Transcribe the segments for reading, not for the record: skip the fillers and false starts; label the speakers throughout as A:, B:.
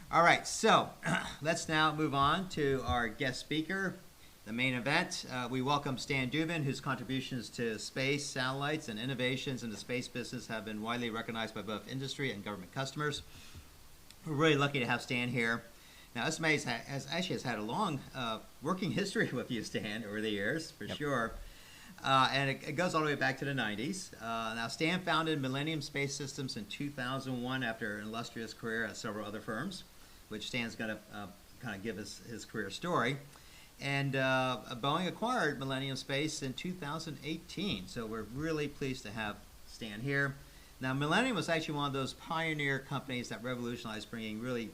A: All right, so let's now move on to our guest speaker, the main event. We welcome Stan Dubin, whose contributions to space, satellites, and innovations in the space business have been widely recognized by both industry and government customers. We're really lucky to have Stan here. Now, SMA has had a long working history with you, Stan, over the years, for sure. And it goes all the way back to the 90s. Now, Stan founded Millennium Space Systems in 2001 after an illustrious career at several other firms, which Stan's going to kind of give us his career story. And Boeing acquired Millennium Space in 2018, so we're really pleased to have Stan here. Now, Millennium was actually one of those pioneer companies that revolutionized bringing really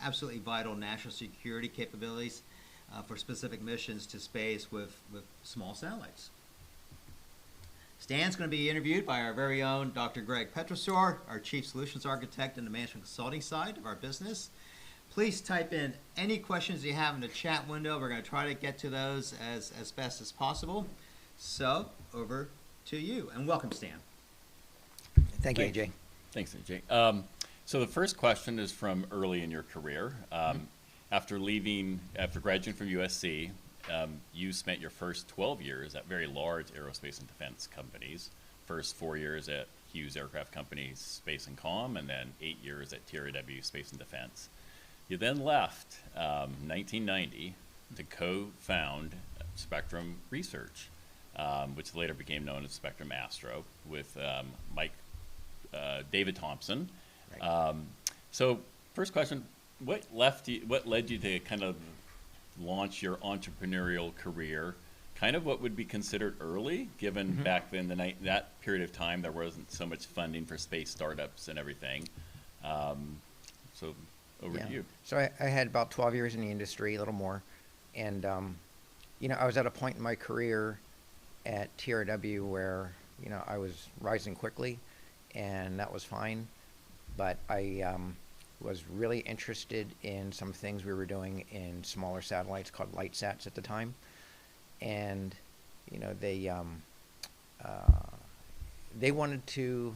A: absolutely vital national security capabilities for specific missions to space with small satellites. Stan's going to be interviewed by our very own Dr. Greg Petrosor, our Chief Solutions Architect in the Management Consulting side of our business. Please type in any questions you have in the chat window. We're going to try to get to those as best as possible. So, over to you. And welcome, Stan.
B: Thank you, AJ.
C: Thanks, AJ. So the first question is from early in your career. After graduating from USC, you spent your first 12 years at very large aerospace and defense companies. First 4 years at Hughes Aircraft Company Space and Comm, and then 8 years at TRW Space and Defense. You then left 1990 to co-found Spectrum Research, which later became known as Spectrum Astro, with David Thompson. Right. So first question, what led you to kind of launch your entrepreneurial career? Kind of what would be considered early, given back then that period of time there wasn't so much funding for space startups and everything. So over to you.
B: So I had about 12 years in the industry, a little more, and I was at a point in my career at TRW where I was rising quickly, and that was fine. But I was really interested in some things we were doing in smaller satellites called LightSats at the time, and they wanted to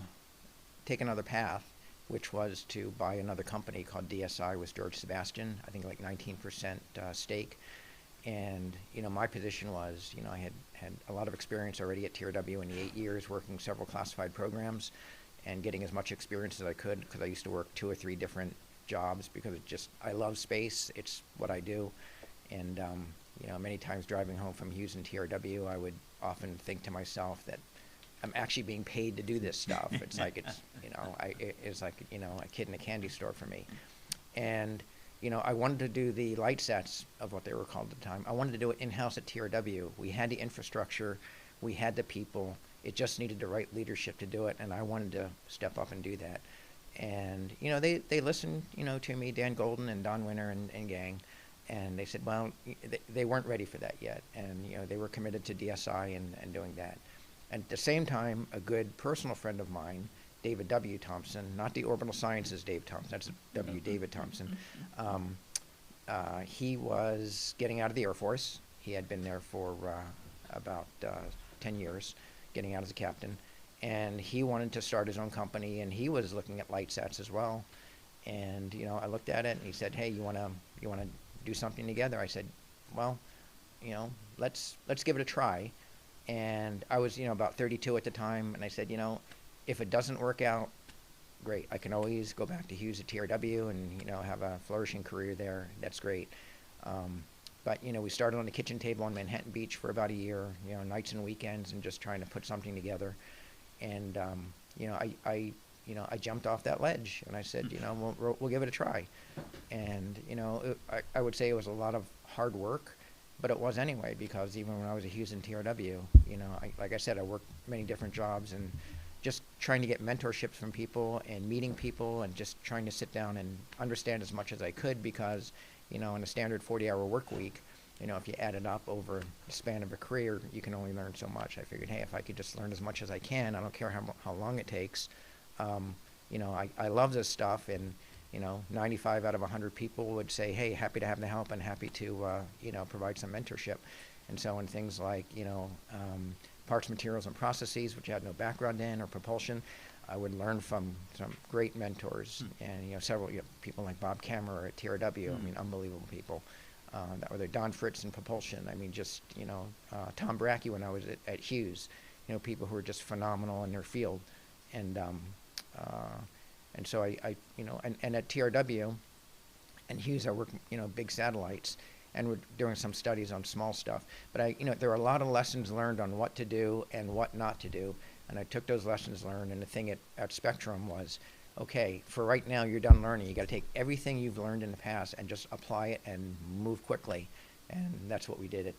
B: take another path, which was to buy another company called DSI with George Sebastian, I think like 19% stake. And my position was, I had a lot of experience already at TRW in the 8 years working several classified programs and getting as much experience as I could, because I used to work 2 or 3 different jobs because I love space. It's what I do. And many times driving home from Hughes and TRW, I would often think to myself that I'm actually being paid to do this stuff. It's like it's like a kid in a candy store for me. And I wanted to do the LightSats of what they were called at the time. I wanted to do it in-house at TRW. We had the infrastructure, we had the people. It just needed the right leadership to do it, and I wanted to step up and do that. And they listened to me, Dan Golden and Don Winter and gang, and they said, well, they weren't ready for that yet, and they were committed to DSI and doing that. And at the same time, a good personal friend of mine, David W. Thompson, not the Orbital Sciences Dave Thompson, that's W. David Thompson, he was getting out of the Air Force. He had been there for about 10 years, getting out as a captain, and he wanted to start his own company, and he was looking at LightSats as well. And I looked at it, and he said, hey, you want to do something together? I said, well, let's give it a try. And I was about 32 at the time, and I said, if it doesn't work out, great. I can always go back to Hughes at TRW and have a flourishing career there. That's great. But we started on the kitchen table on Manhattan Beach for about a year, nights and weekends, and just trying to put something together. And I jumped off that ledge, and I said, we'll give it a try. And I would say it was a lot of hard work, but it was anyway, because even when I was at Hughes and TRW, like I said, I worked many different jobs, and just trying to get mentorships from people and meeting people and just trying to sit down and understand as much as I could, because in a standard 40-hour work week, if you add it up over the span of a career, you can only learn so much. I figured, hey, if I could just learn as much as I can, I don't care how long it takes. I love this stuff, and 95 out of 100 people would say, hey, happy to have the help and happy to provide some mentorship. And so in things like parts, materials, and processes, which I had no background in, or propulsion, I would learn from some great mentors, and several people like Bob Kammerer at TRW. I mean, unbelievable people. That were there. Don Fritz in propulsion. I mean, just Tom Brackey when I was at Hughes. People who were just phenomenal in their field, and so I and at TRW and Hughes I worked big satellites, and we're doing some studies on small stuff. But there are a lot of lessons learned on what to do and what not to do. And I took those lessons learned, and the thing at Spectrum was, okay, for right now you're done learning. You got to take everything you've learned in the past and just apply it and move quickly. And that's what we did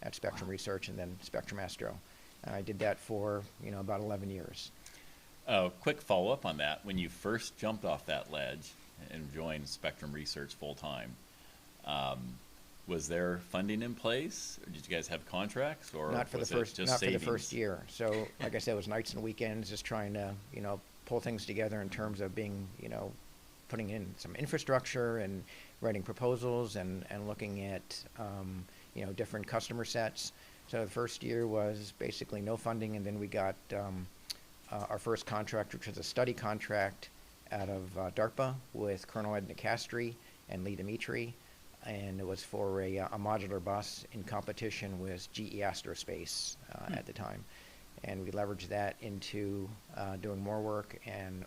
B: at Spectrum Research and then Spectrum Astro. And I did that for about 11 years.
C: Quick follow-up on that. When you first jumped off that ledge and joined Spectrum Research full-time, was there funding in place? Or did you guys have contracts, or
B: not for the first year? So, like I said, it was nights and weekends, just trying to pull things together in terms of being putting in some infrastructure and writing proposals and looking at different customer sets. So the first year was basically no funding, and then we got our first contract, which was a study contract out of DARPA with Colonel Ed Nicastri and Lee Dimitri. And it was for a modular bus in competition with GE Astrospace at the time. And we leveraged that into doing more work, and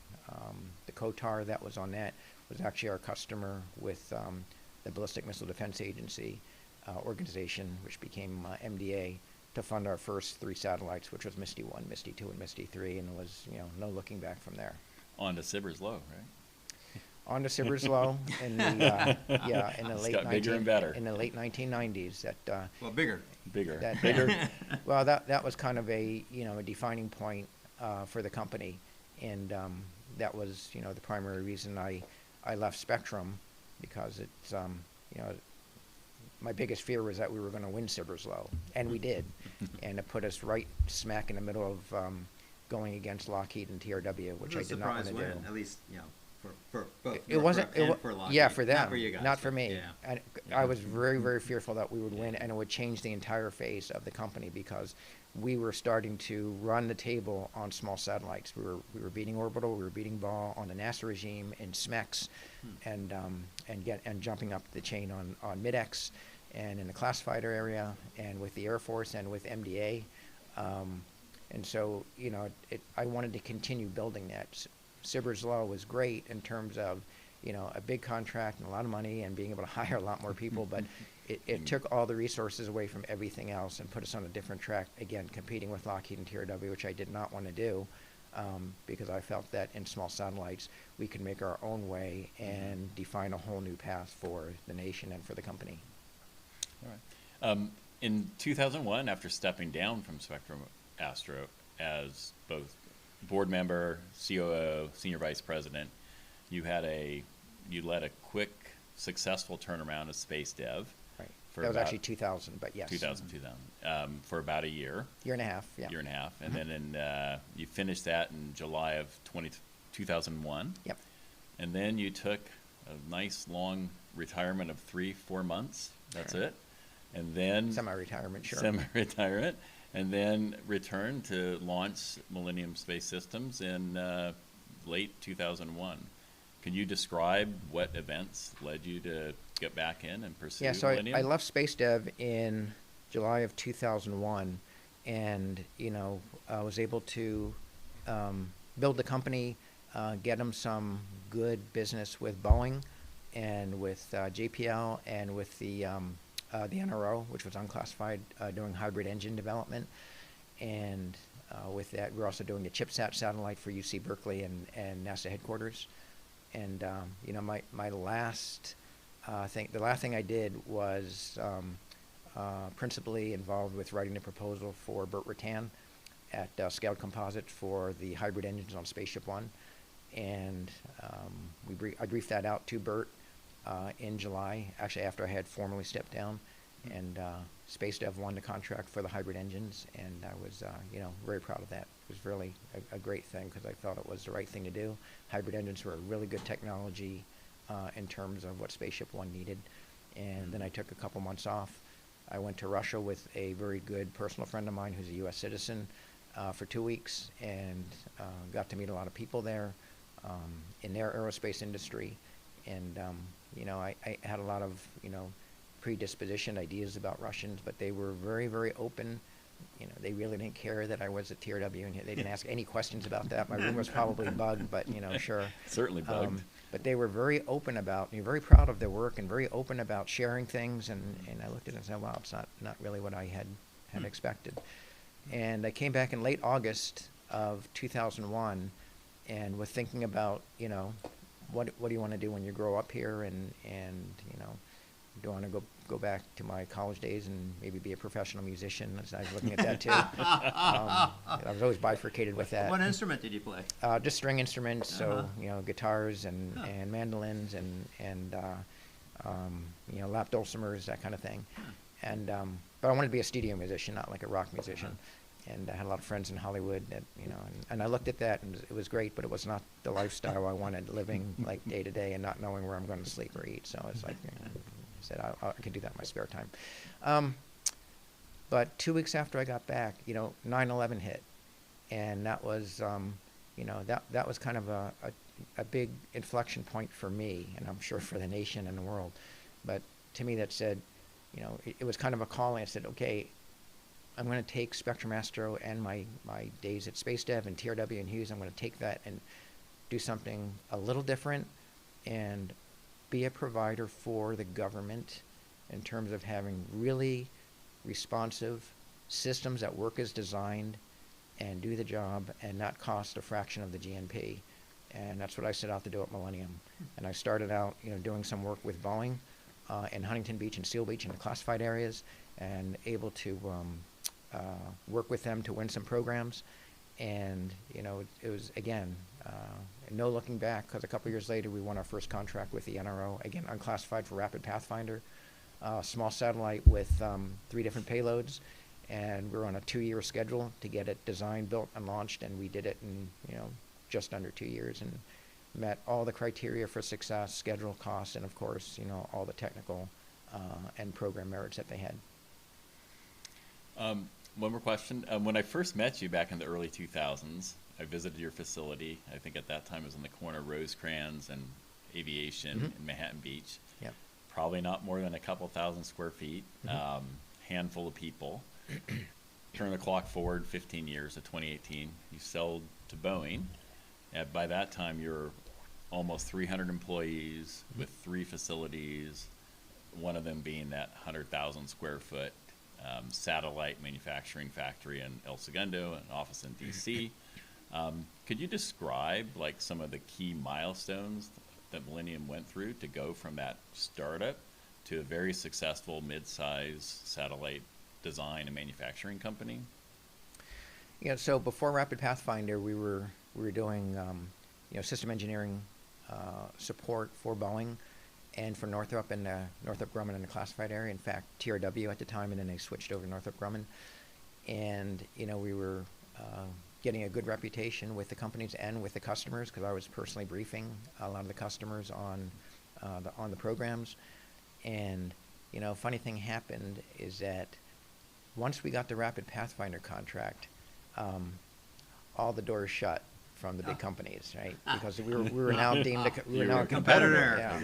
B: the COTAR that was on that was actually our customer with the Ballistic Missile Defense Agency organization, which became MDA, to fund our first 3 satellites, which was Misty 1, Misty 2, and Misty 3, and it was no looking back from there.
C: On to Sibber's Low, right?
B: On to Sibber's Low in the in the late 1990s.
C: Bigger.
B: Well, that was kind of a a defining point for the company, and that was the primary reason I left Spectrum, because it's my biggest fear was that we were going to win Sibber's Low, and we did, and it put us right smack in the middle of going against Lockheed and TRW, which I did not want to do.
A: At least for both.
B: It wasn't.
A: For Lockheed.
B: Yeah, for them.
A: Not for you guys.
B: Not for me.
A: Yeah.
B: And I was very, very fearful that we would win, and it would change the entire face of the company, because we were starting to run the table on small satellites. We were beating Orbital, we were beating Ball on the NASA regime in SMEX, and jumping up the chain on MIDEX, and in the classified area, and with the Air Force and with MDA, and so I wanted to continue building that. Sibber's Low was great in terms of, a big contract and a lot of money and being able to hire a lot more people, but it took all the resources away from everything else and put us on a different track, again, competing with Lockheed and TRW, which I did not want to do, because I felt that in small satellites we could make our own way and define a whole new path for the nation and for the company.
C: All right. In 2001, after stepping down from Spectrum Astro as both board member, COO, senior vice president, you led a quick, successful turnaround of space dev.
B: Right. That was actually 2000, but yes.
C: 2000. For about a year.
B: Year and a half, yeah.
C: Year and a half. And then you finished that in July of 2001. Yep. And then you took a nice long retirement of 3-4 months. That's it. And then
B: semi-retirement, sure.
C: Semi-retirement. And then returned to launch Millennium Space Systems in late 2001. Can you describe what events led you to get back in and pursue Millennium?
B: I left Space Dev in July of 2001, and I was able to build the company, get them some good business with Boeing and with JPL and with the NRO, which was unclassified, doing hybrid engine development. And with that, we're also doing a ChipSat satellite for UC Berkeley and NASA headquarters. And my last thing, the last thing I did was principally involved with writing the proposal for Burt Rutan at Scaled Composites for the hybrid engines on Spaceship One. And I briefed that out to Burt in July, actually after I had formally stepped down, and Space Dev won the contract for the hybrid engines, and I was very proud of that. It was really a great thing, because I felt it was the right thing to do. Hybrid engines were a really good technology in terms of what Spaceship One needed. And then I took a couple months off. I went to Russia with a very good personal friend of mine who's a U.S. citizen, for 2 weeks and got to meet a lot of people there in their aerospace industry. And, I had a lot of, predisposition ideas about Russians, but they were very, very open. They really didn't care that I was a TRW, and they didn't ask any questions about that. My room was probably bugged, but, sure.
C: Certainly bugged.
B: But they were very open about, very proud of their work and very open about sharing things. And I looked at it and said, wow, it's not really what I had expected. And I came back in late August of 2001 and was thinking about, what do you want to do when you grow up here? And do I want to go back to my college days and maybe be a professional musician? I was looking at that too. I was always bifurcated with that.
A: What instrument did you play?
B: Just string instruments, so guitars and mandolins and lap dulcimers, that kind of thing. And but I wanted to be a studio musician, not like a rock musician. And I had a lot of friends in Hollywood that, and I looked at that and it was great, but it was not the lifestyle I wanted, living like day to day and not knowing where I'm going to sleep or eat. So it's like, I said, I can do that in my spare time. But 2 weeks after I got back, 9/11 hit. And that was, that was kind of a big inflection point for me, and I'm sure for the nation and the world. But to me that said, it was kind of a calling. I said, okay, I'm going to take Spectrum Astro and my days at Space Dev and TRW and Hughes, I'm going to take that and do something a little different and be a provider for the government in terms of having really responsive systems that work as designed and do the job and not cost a fraction of the GNP. And that's what I set out to do at Millennium. And I started out, doing some work with Boeing in Huntington Beach and Seal Beach in the classified areas, and able to work with them to win some programs. And, it was, again, no looking back, because a couple years later we won our first contract with the NRO, again, unclassified for Rapid Pathfinder, small satellite with 3 different payloads. And we're on a 2-year schedule to get it designed, built, and launched, and we did it in, just under 2 years, and met all the criteria for success, schedule, cost, and of course, all the technical and program merits that they had.
C: One more question. When I first met you back in the early 2000s, I visited your facility. I think at that time it was in the corner of Rosecrans and Aviation in Manhattan Beach.
B: Yep.
C: Probably not more than a couple thousand square feet, handful of people. Turn the clock forward 15 years to 2018. You sold to Boeing. By that time, you're almost 300 employees with 3 facilities, one of them being that 100,000 square foot satellite manufacturing factory in El Segundo, an office in DC. Could you describe like some of the key milestones that Millennium went through to go from that startup to a very successful mid-size satellite design and manufacturing company?
B: So before Rapid Pathfinder, we were doing system engineering support for Boeing and for Northrop and Northrop Grumman in the classified area. In fact, TRW at the time, and then they switched over to Northrop Grumman. And we were getting a good reputation with the companies and with the customers, because I was personally briefing a lot of the customers on the programs. And funny thing happened is that once we got the Rapid Pathfinder contract, all the doors shut from the big companies, right? Because we were now deemed a competitor.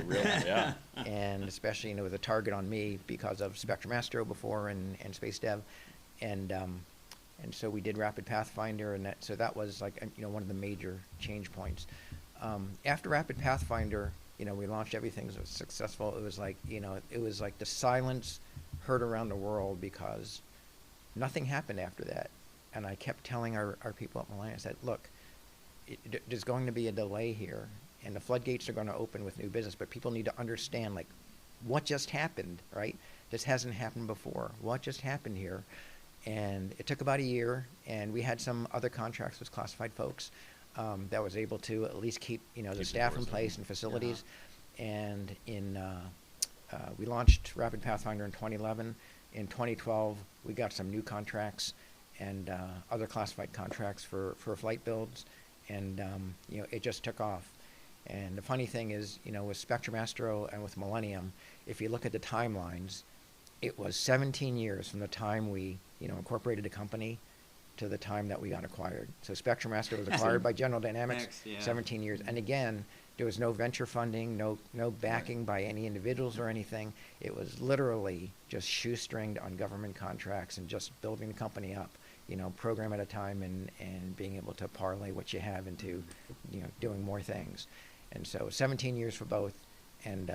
A: Yeah.
B: And especially with a target on me because of Spectrum Astro before and Space Dev, and so we did Rapid Pathfinder, and that was like one of the major change points. After Rapid Pathfinder, we launched everything. It was successful. It was like the silence heard around the world, because nothing happened after that. And I kept telling our people at Millennium, I said, look, there's going to be a delay here, and the floodgates are going to open with new business, but people need to understand, like, what just happened, right? This hasn't happened before. What just happened here? And it took about a year, and we had some other contracts with classified folks that was able to at least keep the staff in place and facilities. Yeah. And we launched Rapid Pathfinder in 2011. In 2012, we got some new contracts and other classified contracts for flight builds, and it just took off. And the funny thing is, with Spectrum Astro and with Millennium, if you look at the timelines, it was 17 years from the time we incorporated the company to the time that we got acquired. So Spectrum Master was acquired by General Dynamics,
A: Yeah.
B: 17 years. And again, there was no venture funding, no backing by any individuals or anything. It was literally just shoestringed on government contracts and just building the company up, program at a time, and being able to parlay what you have into, doing more things. And so 17 years for both. And,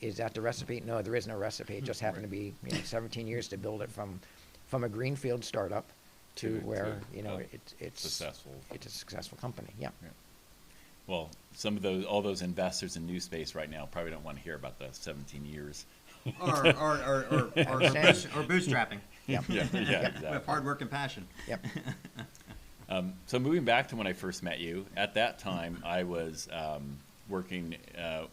B: is that the recipe? No, there is no recipe. It just happened to be 17 years to build it from a greenfield startup to where, it's
C: successful.
B: It's a successful company. Yeah.
C: Well, all those investors in new space right now probably don't want to hear about the 17 years.
A: or bootstrapping.
B: Yep.
C: Yeah, exactly.
A: With hard work and passion.
B: Yep.
C: So moving back to when I first met you, at that time I was working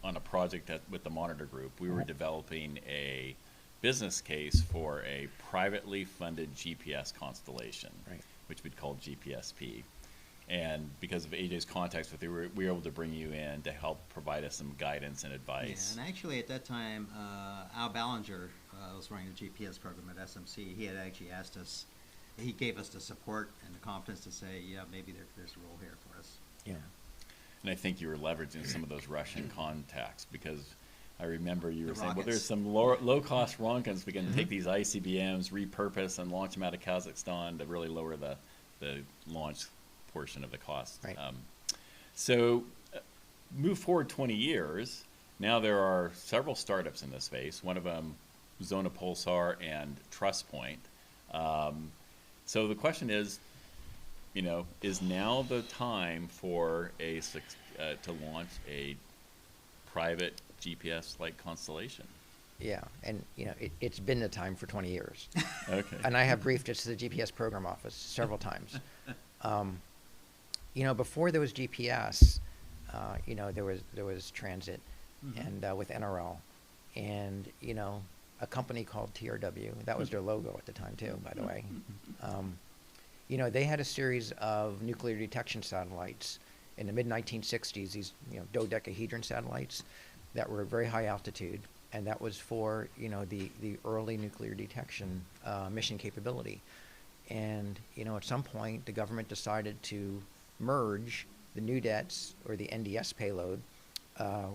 C: on a project with the Monitor Group. We were developing a business case for a privately funded GPS constellation,
B: Right.
C: which we'd call GPSP. And because of AJ's contacts with you, we were able to bring you in to help provide us some guidance and advice.
A: Yeah, and actually at that time, Al Ballinger was running the GPS program at SMC. He had actually asked us, he gave us the support and the confidence to say, yeah, maybe there's a role here for us.
B: Yeah.
C: And I think you were leveraging some of those Russian contacts, because I remember you were saying, well,
A: rockets.
C: there's some low-cost rockets. We can take these ICBMs, repurpose, and launch them out of Kazakhstan to really lower the launch portion of the cost.
B: Right.
C: So move forward 20 years. Now there are several startups in this space. One of them, Zona Pulsar and TrustPoint. So the question is, is now the time for to launch a private GPS-like constellation?
B: Yeah, and it's been the time for 20 years.
C: Okay.
B: And I have briefed it to the GPS program office several times. Before there was GPS, there was transit, and with NRL, and a company called TRW. That was their logo at the time too, by the way. They had a series of nuclear detection satellites in the mid-1960s. These dodecahedron satellites that were very high altitude, and that was for the early nuclear detection mission capability. And at some point the government decided to merge the NUDETs, or the NDS payload,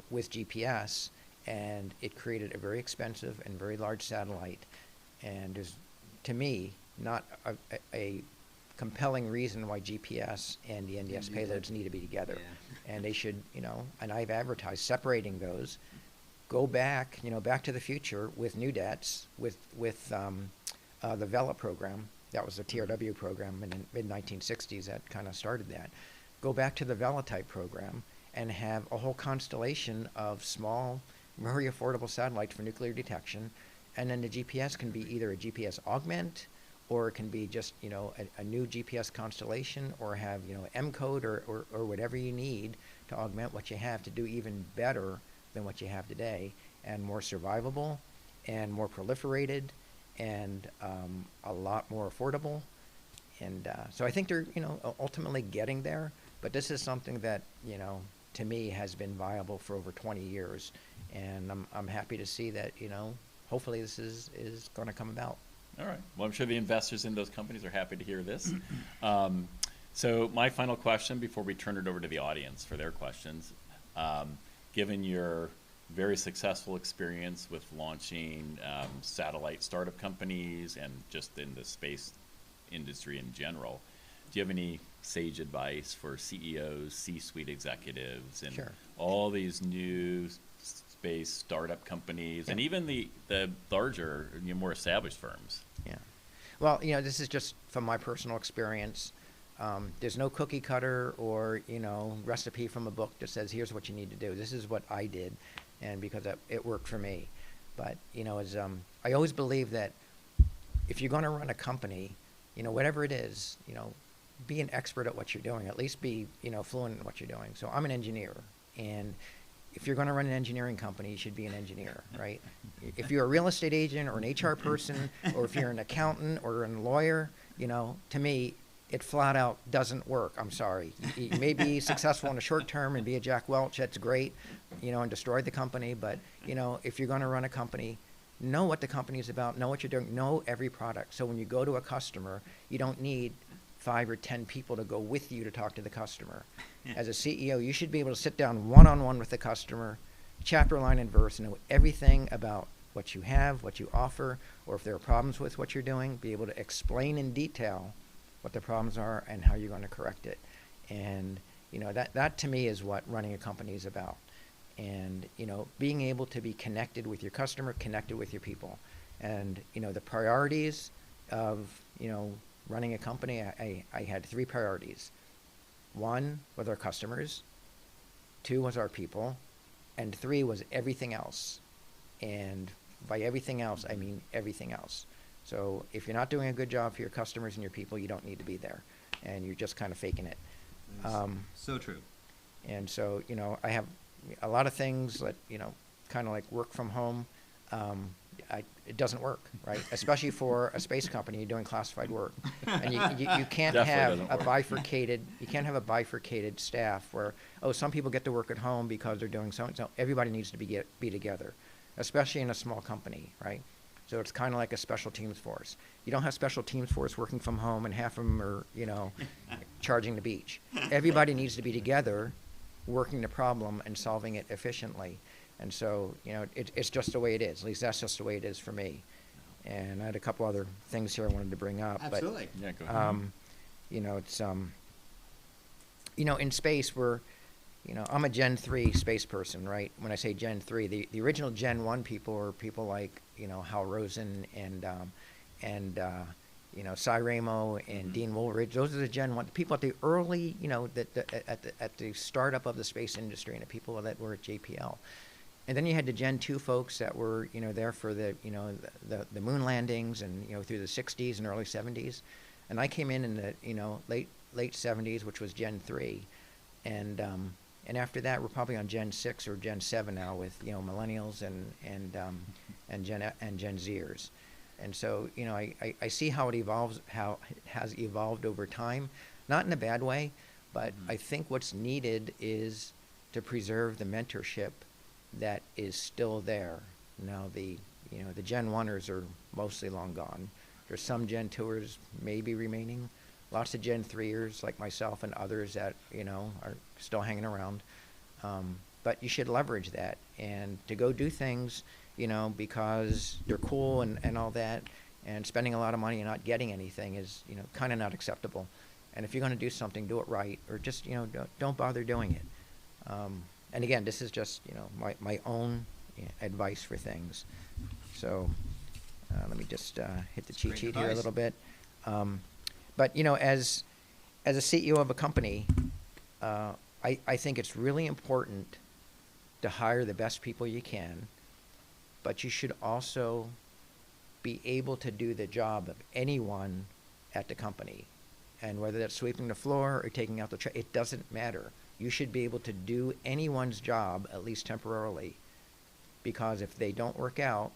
B: with GPS, and it created a very expensive and very large satellite. And there's, to me, not a compelling reason why GPS and the NDS payloads need to be together.
A: Yeah.
B: And they should, and I've advertised separating those. Go back, Back to the Future with NUDETs, with the Vela program. That was the TRW program in the mid-1960s that kind of started that. Go back to the Vela type program and have a whole constellation of small, very affordable satellites for nuclear detection. And then the GPS can be either a GPS augment, or it can be just, a new GPS constellation, or have, M-code or whatever you need to augment what you have to do even better than what you have today, and more survivable, and more proliferated, and a lot more affordable. And so I think they're, ultimately getting there, but this is something that, to me has been viable for over 20 years. And I'm happy to see that, hopefully this is going to come about.
C: All right. Well, I'm sure the investors in those companies are happy to hear this. So my final question before we turn it over to the audience for their questions, given your very successful experience with launching satellite startup companies and just in the space industry in general, do you have any sage advice for CEOs, C-suite executives, and
B: Sure.
C: all these new space startup companies, and even the larger, more established firms?
B: Yeah. Well, this is just from my personal experience. There's no cookie cutter or, recipe from a book that says, here's what you need to do. This is what I did, and because it worked for me. But, I always believe that if you're going to run a company, whatever it is, be an expert at what you're doing. At least be, fluent in what you're doing. So I'm an engineer, and if you're going to run an engineering company, you should be an engineer, right? If you're a real estate agent or an HR person, or if you're an accountant or a lawyer, to me, it flat out doesn't work. I'm sorry. You may be successful in the short term and be a Jack Welch. That's great, and destroy the company. But, if you're going to run a company, know what the company is about, know what you're doing, know every product. So when you go to a customer, you don't need 5 or 10 people to go with you to talk to the customer. As a CEO, you should be able to sit down one-on-one with the customer, chapter, line, and verse, know everything about what you have, what you offer, or if there are problems with what you're doing, be able to explain in detail what the problems are and how you're going to correct it. And, you know, that to me is what running a company is about. And, you know, being able to be connected with your customer, connected with your people. And, you know, the priorities of, you know, running a company, I had 3 priorities. 1 was our customers, 2 was our people, and 3 was everything else. And by everything else, I mean everything else. So if you're not doing a good job for your customers and your people, you don't need to be there. And you're just kind of faking it.
A: So true.
B: And so, you know, I have a lot of things that, you know, kind of like work from home. It doesn't work, right? Especially for a space company doing classified work. And you can't have a bifurcated staff where, oh, some people get to work at home because they're doing so and so. Everybody needs to be together, especially in a small company, right? So it's kind of like a special teams force. You don't have special teams force working from home and half of them are, you know, charging the beach. Everybody needs to be together, working the problem and solving it efficiently. And so, you know, it's just the way it is. At least that's just the way it is for me. And I had a couple other things here I wanted to bring up.
A: Absolutely.
C: Yeah, go ahead.
B: You know, it's, you know, in space we're, you know, I'm a Gen 3 space person, right? When I say Gen 3, the original Gen 1 people were people like, you know, Hal Rosen and you know, Cy Ramo and Dean Woolridge. Those are the Gen 1 people at the early, you know, at the startup of the space industry, and the people that were at JPL. And then you had the Gen 2 folks that were, you know, there for the, you know, the moon landings and, you know, through the 60s and early 70s. And I came in the, you know, late 70s, which was Gen 3. And after that, we're probably on Gen 6 or Gen 7 now with, you know, millennials and Gen Zers. And so, you know, I see how it has evolved over time, not in a bad way, but I think what's needed is to preserve the mentorship that is still there. Now the Gen 1ers are mostly long gone. There's some Gen 2ers maybe remaining. Lots of Gen 3ers like myself and others that, you know, are still hanging around. But you should leverage that and to go do things, you know, because they're cool and all that, and spending a lot of money and not getting anything is, you know, kind of not acceptable. And if you're going to do something, do it right, or just, you know, don't bother doing it. And again, this is just, you know, my own advice for things. So let me just hit the cheat sheet here a little bit. But, you know, as a CEO of a company, I think it's really important to hire the best people you can, but you should also be able to do the job of anyone at the company. And whether that's sweeping the floor or taking out the trash, it doesn't matter. You should be able to do anyone's job, at least temporarily, because if they don't work out,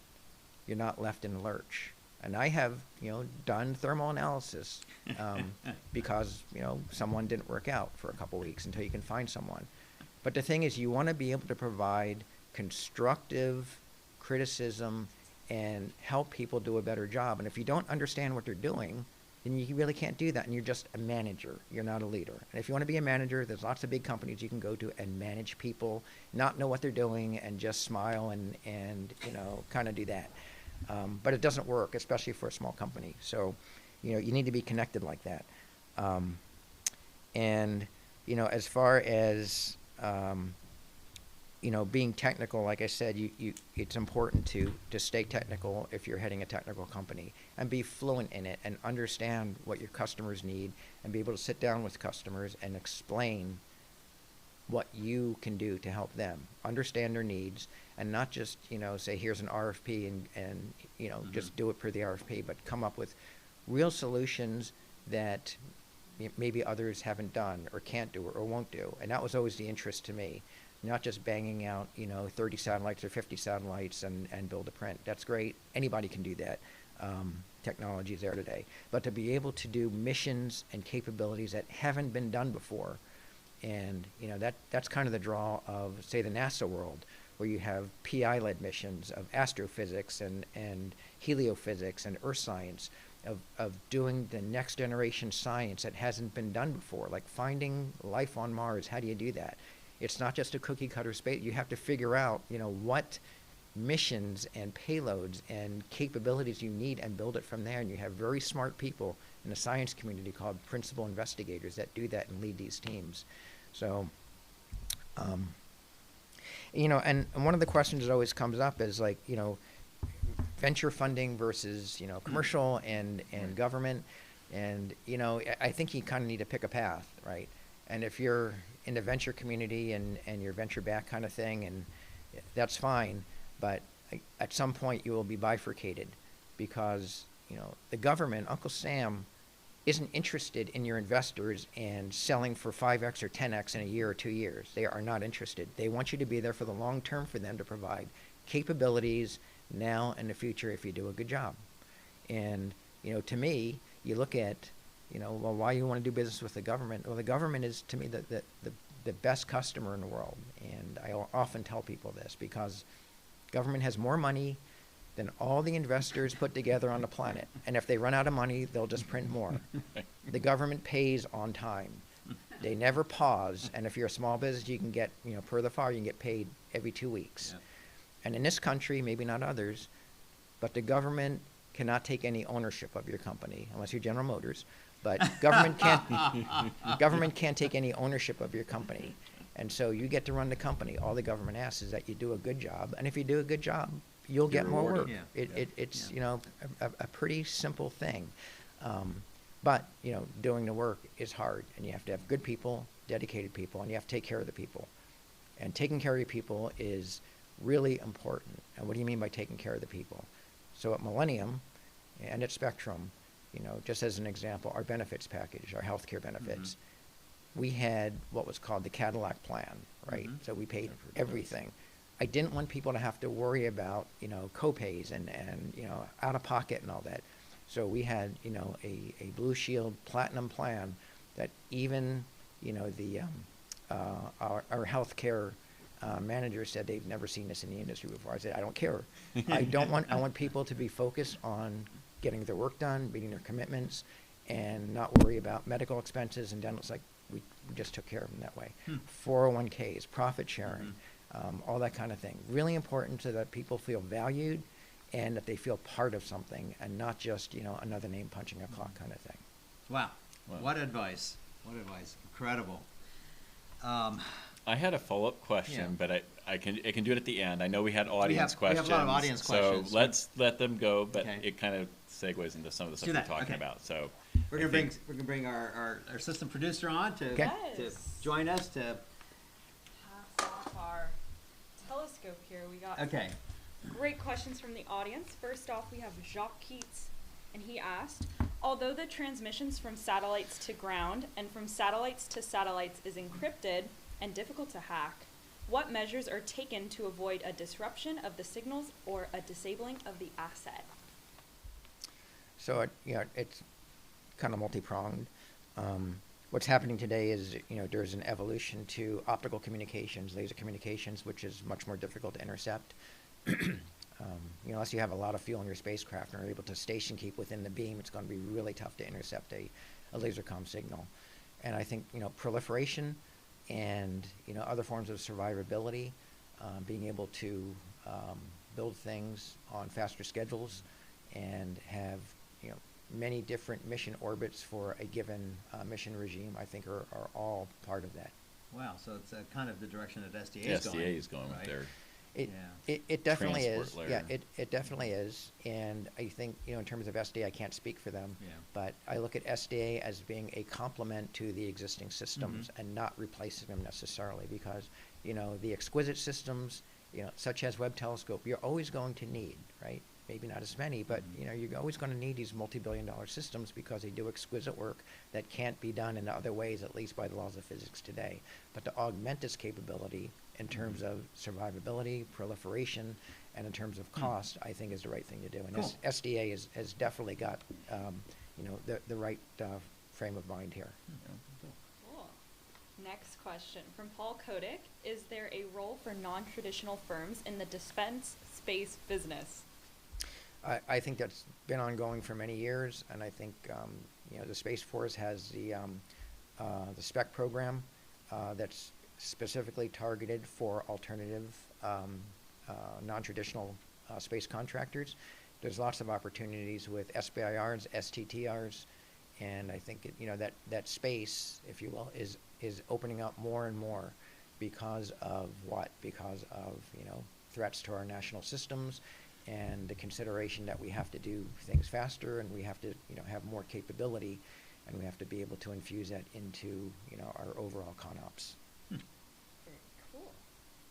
B: you're not left in the lurch. And I have, you know, done thermal analysis because, you know, someone didn't work out for a couple weeks until you can find someone. But the thing is, you want to be able to provide constructive criticism and help people do a better job. And if you don't understand what they're doing, then you really can't do that, and you're just a manager. You're not a leader. And if you want to be a manager, there's lots of big companies you can go to and manage people, not know what they're doing, and just smile and you know, kind of do that. But it doesn't work, especially for a small company. So, you know, you need to be connected like that. And, you know, as far as, you know, being technical, like I said, it's important to stay technical if you're heading a technical company and be fluent in it and understand what your customers need and be able to sit down with customers and explain what you can do to help them understand their needs, and not just, you know, say here's an RFP and you know, just do it per the RFP, but come up with real solutions that maybe others haven't done or can't do or won't do. And that was always the interest to me. Not just banging out, you know, 30 satellites or 50 satellites and build a print. That's great. Anybody can do that. Technology is there today. But to be able to do missions and capabilities that haven't been done before, and, you know, that's kind of the draw of, say, the NASA world, where you have PI-led missions of astrophysics and heliophysics and earth science, of doing the next generation science that hasn't been done before, like finding life on Mars. How do you do that? It's not just a cookie cutter space. You have to figure out, what missions and payloads and capabilities you need and build it from there. And you have very smart people in the science community called principal investigators that do that and lead these teams. So, and one of the questions that always comes up is like, venture funding versus, commercial and government. And, I think you kind of need to pick a path, right? And if you're in the venture community and you're venture back kind of thing, and that's fine. But at some point you will be bifurcated because, the government, Uncle Sam, isn't interested in your investors and selling for 5x or 10x in a year or 2 years. They are not interested. They want you to be there for the long term for them to provide capabilities now and the future if you do a good job. And, to me, you look at, well, why you want to do business with the government? Well, the government is, to me, the best customer in the world. And I often tell people this because government has more money than all the investors put together on the planet. And if they run out of money, they'll just print more. The government pays on time. They never pause. And if you're a small business, you can get, per the FAR, you can get paid every 2 weeks. Yeah. And in this country, maybe not others, but the government cannot take any ownership of your company, unless you're General Motors. But government can't take any ownership of your company. And so you get to run the company. All the government asks is that you do a good job. And if you do a good job, you'll get more work. Yeah. It's a pretty simple thing. But, doing the work is hard. And you have to have good people, dedicated people, and you have to take care of the people. And taking care of your people is really important. And what do you mean by taking care of the people? So at Millennium and at Spectrum, just as an example, our benefits package, our healthcare benefits, we had what was called the Cadillac plan, right? So we paid everything. I didn't want people to have to worry about, co-pays and out of pocket and all that. So we had, a Blue Shield Platinum plan that even, our healthcare manager said they've never seen this in the industry before. I said, I don't care. I want people to be focused on getting their work done, meeting their commitments, and not worry about medical expenses and dental. It's like we just took care of them that way. 401ks, profit sharing, all that kind of thing. Really important so that people feel valued and that they feel part of something and not just, another name punching a clock kind of thing.
A: Wow. What advice. What advice. Incredible.
C: I had a follow-up question, but I can do it at the end. I know we had audience questions.
A: We have a lot of audience questions.
C: So let's let them go, but it kind of segues into some of the stuff we're talking about. So
A: we're gonna bring our assistant producer on to join us to
D: pass off our telescope here. We got great questions from the audience. First off, we have Jacques Keats, and he asked, although the transmissions from satellites to ground and from satellites to satellites is encrypted and difficult to hack, what measures are taken to avoid a disruption of the signals or a disabling of the asset?
B: So it's kind of multi-pronged. What's happening today is, there's an evolution to optical communications, laser communications, which is much more difficult to intercept. Unless you have a lot of fuel in your spacecraft and are able to station keep within the beam, it's going to be really tough to intercept a laser comm signal. And I think, proliferation and, other forms of survivability, being able to build things on faster schedules and have, many different mission orbits for a given mission regime, I think are all part of that.
A: Wow, so it's kind of the direction that SDA is going.
C: SDA is going with their
B: It definitely is.
C: layer.
B: Yeah, it definitely is. And I think, in terms of SDA, I can't speak for them, but I look at SDA as being a complement to the existing systems and not replacing them necessarily because, the exquisite systems, such as Webb Telescope, you're always going to need, right? Maybe not as many, but, you're always going to need these multi-billion-dollar systems because they do exquisite work that can't be done in other ways, at least by the laws of physics today. But to augment this capability in terms of survivability, proliferation, and in terms of cost, I think is the right thing to do. And SDA has definitely got, the right frame of mind here.
D: Cool. Next question from Paul Kodik. Is there a role for non-traditional firms in the defense space business?
B: I think that's been ongoing for many years, and I think the Space Force has the SPEC program that's specifically targeted for alternative, non-traditional space contractors. There's lots of opportunities with SBIRs, STTRs, and I think that space, if you will, is opening up more and more because of what? Because of threats to our national systems, and the consideration that we have to do things faster, and we have to have more capability, and we have to be able to infuse that into our overall ConOps.
D: Very cool.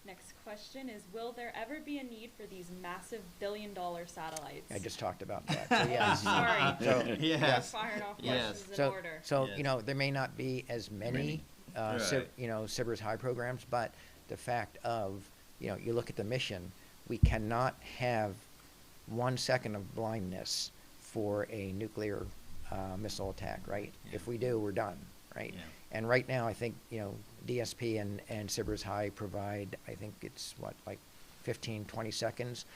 D: Next question is, will there ever be a need for these massive billion-dollar satellites?
B: I just talked about that. So yes.
D: Sorry.
B: So,
A: Yes.
D: Firing off
A: Yes.
D: questions in order.
B: So
A: Yes.
B: there may not be as many
C: Right.
B: SBIRS high programs, but the fact of you look at the mission, we cannot have 1 second of blindness for a nuclear missile attack, right?
A: Yeah.
B: If we do, we're done, right?
A: Yeah.
B: And right now, I think DSP and SBIRS high provide, I think it's like 15, 20 seconds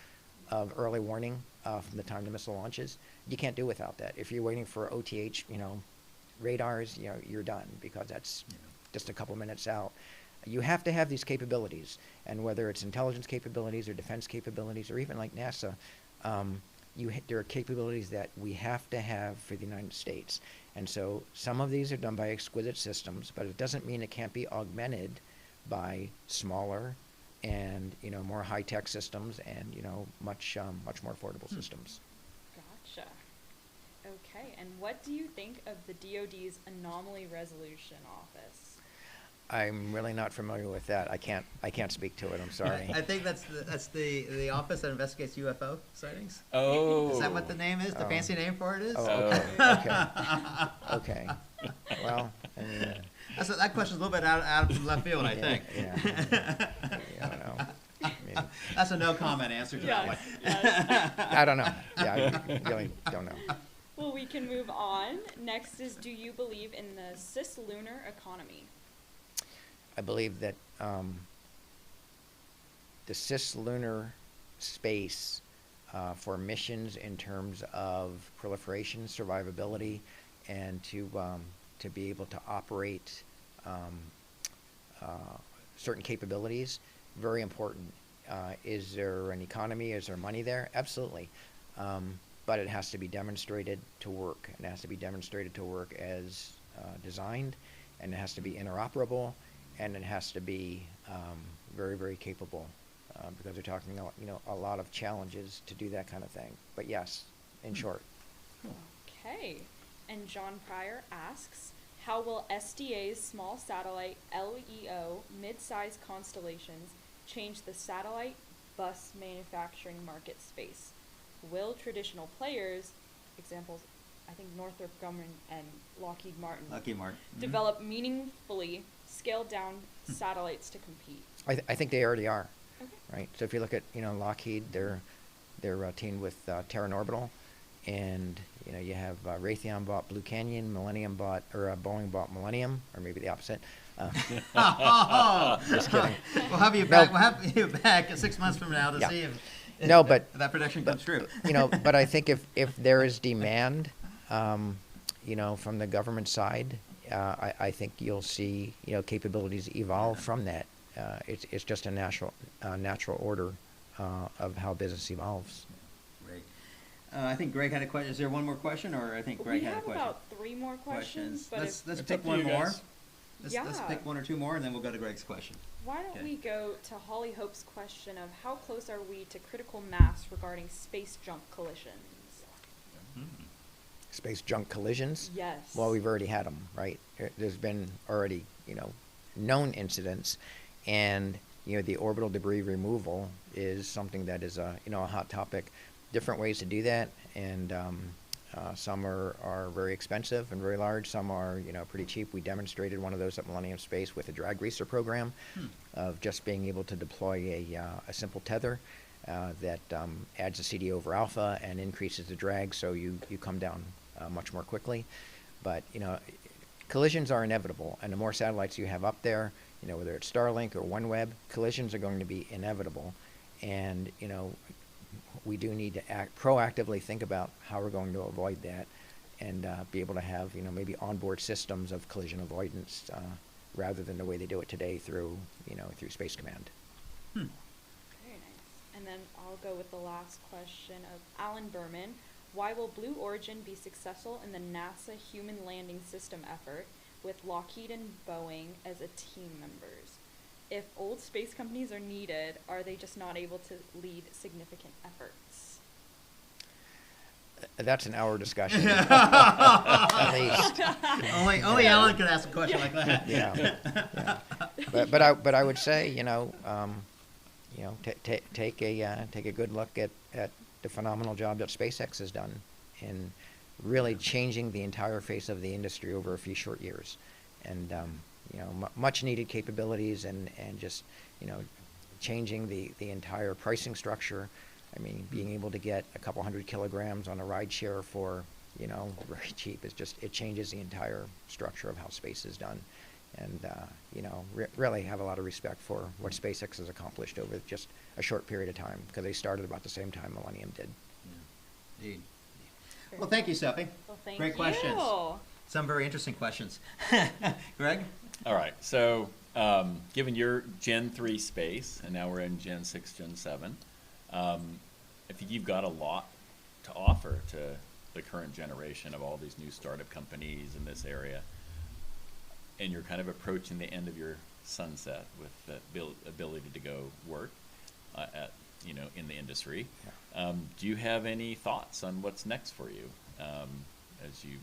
B: of early warning from the time the missile launches. You can't do without that. If you're waiting for OTH, radars, you're done, because that's just a couple minutes out. You have to have these capabilities, and whether it's intelligence capabilities or defense capabilities or even like NASA, there are capabilities that we have to have for the United States. And so some of these are done by exquisite systems, but it doesn't mean it can't be augmented by smaller and more high-tech systems and much more affordable systems.
D: Gotcha. Okay, and what do you think of the DoD's Anomaly Resolution Office?
B: I'm really not familiar with that. I can't speak to it. I'm sorry.
A: I think that's the office that investigates UFO sightings.
C: Oh.
A: Is that what the name is? The
B: Oh.
A: fancy name for it is?
B: Oh, okay. Okay. Well, I mean,
A: That question's a little bit out of left field, I think.
B: Yeah. I don't know. I mean,
A: That's a no comment answer to that one.
D: Yes.
B: I don't know. Yeah, I really don't know.
D: Well, we can move on. Next is, do you believe in the cislunar economy?
B: I believe that the cislunar space for missions in terms of proliferation, survivability, and to be able to operate certain capabilities, very important. Is there an economy? Is there money there? Absolutely. But it has to be demonstrated to work. It has to be demonstrated to work as designed, and it has to be interoperable, and it has to be very, very capable, because we're talking a lot of challenges to do that kind of thing. But yes, in short.
D: Okay. And John Pryor asks, how will SDA's small satellite LEO mid-size constellations change the satellite bus manufacturing market space? Will traditional players, examples, I think Northrop Grumman and Lockheed Martin, develop meaningfully scaled down satellites to compete?
B: I think they already are.
D: Okay.
B: Right. So if you look at Lockheed, they're teamed with Terran Orbital, and you have Raytheon bought Blue Canyon, Millennium bought, or Boeing bought Millennium, or maybe the opposite. Just kidding.
A: We'll have you back. We'll have you back 6 months from now to see if that prediction comes true.
B: But I think if there is demand, from the government side, I think you'll see capabilities evolve from that. It's just a natural order of how business evolves.
A: Great. I think Greg had a question. Is there one more question, or I think Greg had a question?
D: We have about 3 more questions. But
A: Let's
C: It's
A: pick
C: up to
A: one
C: you
A: more.
C: guys.
A: Let's pick 1 or 2 more, and then we'll go to Greg's question.
D: why don't
A: Okay.
D: we go to Holly Hope's question of how close are we to critical mass regarding space junk collisions?
B: Space junk collisions?
D: Yes.
B: Well, we've already had them, right? There's been already, known incidents, and the orbital debris removal is something that is a hot topic. Different ways to do that, and some are very expensive and very large. Some are pretty cheap. We demonstrated one of those at Millennium Space with a drag racer program of just being able to deploy a simple tether that adds a CD over alpha and increases the drag, so you come down much more quickly. But collisions are inevitable, and the more satellites you have up there, whether it's Starlink or OneWeb, collisions are going to be inevitable. And, we do need to proactively think about how we're going to avoid that and be able to have, maybe onboard systems of collision avoidance rather than the way they do it today through, through Space Command.
D: Very nice. And then I'll go with the last question of Alan Berman. Why will Blue Origin be successful in the NASA human landing system effort with Lockheed and Boeing as a team members? If old space companies are needed, are they just not able to lead significant efforts?
B: That's an hour discussion. At least.
A: Only Alan could ask a question like that.
B: Yeah. But I would say, take a good look at the phenomenal job that SpaceX has done in really changing the entire face of the industry over a few short years, and much needed capabilities and just changing the entire pricing structure. I mean, being able to get a couple 100 kilograms on a ride share for very cheap is just, it changes the entire structure of how space is done. And really have a lot of respect for what SpaceX has accomplished over just a short period of time, because they started about the same time Millennium did.
A: Yeah. Indeed. Well, thank you, Sophie.
D: Well, thank
A: Great
D: you.
A: questions. Some very interesting questions. Greg?
C: All right. So, given your Gen 3 space, and now we're in Gen 6, Gen 7, I think you've got a lot to offer to the current generation of all these new startup companies in this area. And you're kind of approaching the end of your sunset with the ability to go work in the industry.
B: Yeah.
C: Do you have any thoughts on what's next for you as you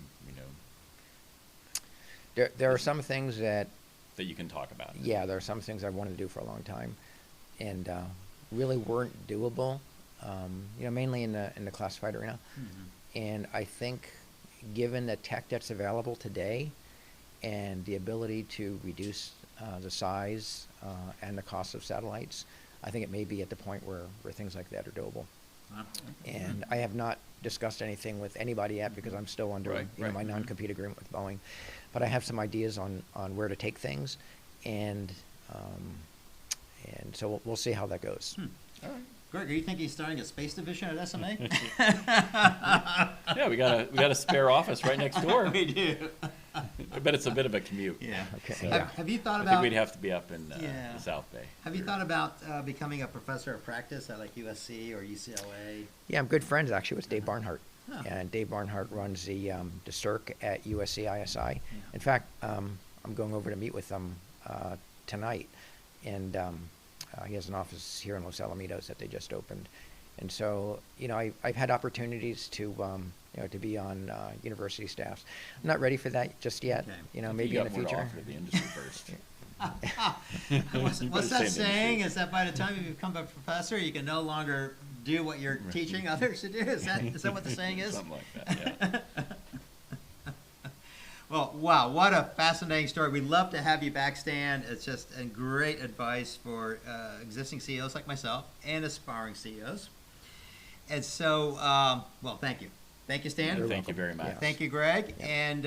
B: There are some things that
C: you can talk about?
B: Yeah, there are some things I wanted to do for a long time, and really weren't doable. Mainly in the classified arena. Mm-hmm. And I think, given the tech that's available today, and the ability to reduce the size and the cost of satellites, I think it may be at the point where things like that are doable. And I have not discussed anything with anybody yet, because I'm still under my non-compete agreement with Boeing. But I have some ideas on where to take things, and so we'll see how that goes.
A: All right. Greg, are you thinking of starting a space division at SMA?
C: Yeah, we got a spare office right next door.
A: We do.
C: But it's a bit of a commute.
A: Yeah.
B: Okay.
C: So
B: Yeah.
A: Have you thought
C: I
A: about?
C: think we'd have to be up in the South Bay.
A: Have you thought about becoming a professor of practice at like USC or UCLA?
B: Yeah, I'm good friends actually with Dave Barnhart.
A: Oh.
B: And Dave Barnhart runs the CERC at USC ISI.
A: Yeah.
B: In fact, I'm going over to meet with them tonight, and he has an office here in Los Alamitos that they just opened. And so, I've had opportunities to be on university staffs. I'm not ready for that just yet.
A: Okay.
B: Maybe in the future.
C: You got more to offer to the industry first.
A: What's that saying? Is that by the time you become a professor, you can no longer do what you're teaching others to do? Is that what the saying is?
C: Something like that, yeah.
A: Well, wow, what a fascinating story. We'd love to have you back, Stan. It's just a great advice for existing CEOs like myself and aspiring CEOs. And so, well, thank you. Thank you, Stan.
C: Thank you very much.
B: Yeah.
A: Thank you, Greg.
B: Yeah.
A: And